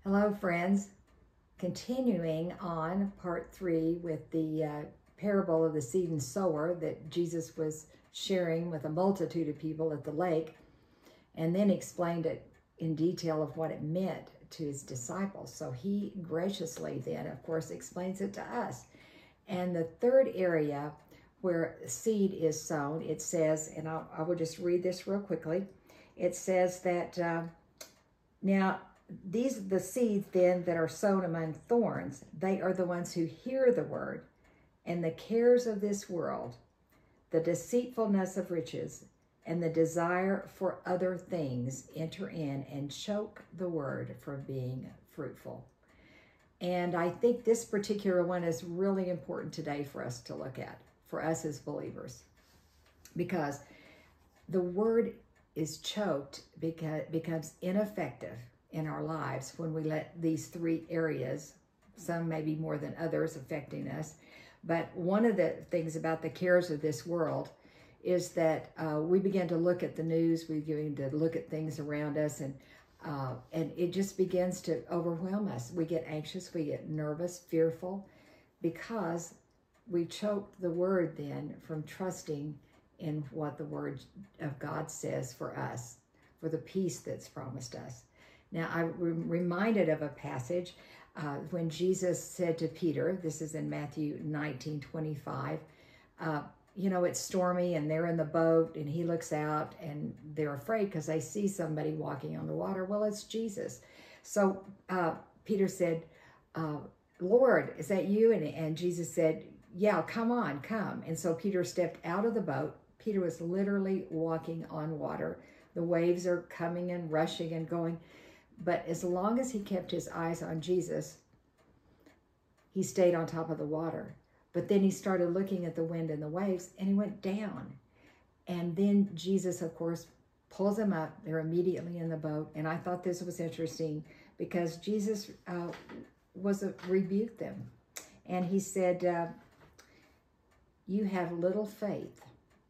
Hello friends, continuing on part 3 with the parable of the seed and sower that Jesus was sharing with a multitude of people at the lake, and then explained it in detail of what it meant to his disciples. So he graciously then, of course, explains it to us. And the third area where seed is sown, it says, and I will just read this real quickly. It says that, now, these the seeds then that are sown among thorns, they are the ones who hear the word, and the cares of this world, the deceitfulness of riches, and the desire for other things enter in and choke the word from being fruitful. And I think this particular one is really important today for us to look at, for us as believers, because the word is choked because it becomes ineffective in our lives when we let these three areas, some maybe more than others, affecting us. But one of the things about the cares of this world is that we begin to look at the news, we begin to look at things around us, and it just begins to overwhelm us. We get anxious, we get nervous, fearful, because we choked the word then from trusting in what the word of God says for us, for the peace that's promised us. Now, I'm reminded of a passage when Jesus said to Peter, this is in Matthew 19:25, you know, it's stormy and they're in the boat and he looks out and they're afraid because they see somebody walking on the water. Well, it's Jesus. So Peter said, Lord, is that you? And Jesus said, yeah, come on, come. And so Peter stepped out of the boat. Peter was literally walking on water. The waves are coming and rushing and going. But as long as he kept his eyes on Jesus, he stayed on top of the water. But then he started looking at the wind and the waves, and he went down. And then Jesus, of course, pulls him up. They're immediately in the boat. And I thought this was interesting because Jesus rebuked them. And he said, you have little faith.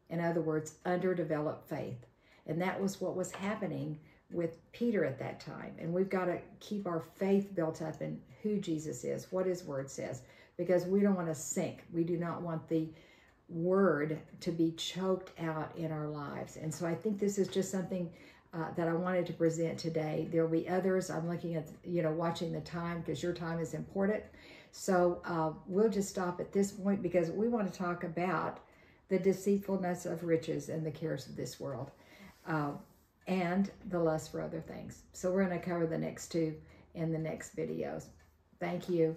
In other words, underdeveloped faith. And that was what was happening with Peter at that time. And we've got to keep our faith built up in who Jesus is, what his word says, because we don't want to sink. We do not want the word to be choked out in our lives. And so I think this is just something that I wanted to present today. There'll be others. I'm looking at, watching the time because your time is important. So we'll just stop at this point because we want to talk about the deceitfulness of riches and the cares of this world. And the lust for other things. So we're going to cover the next two in the next videos. Thank you.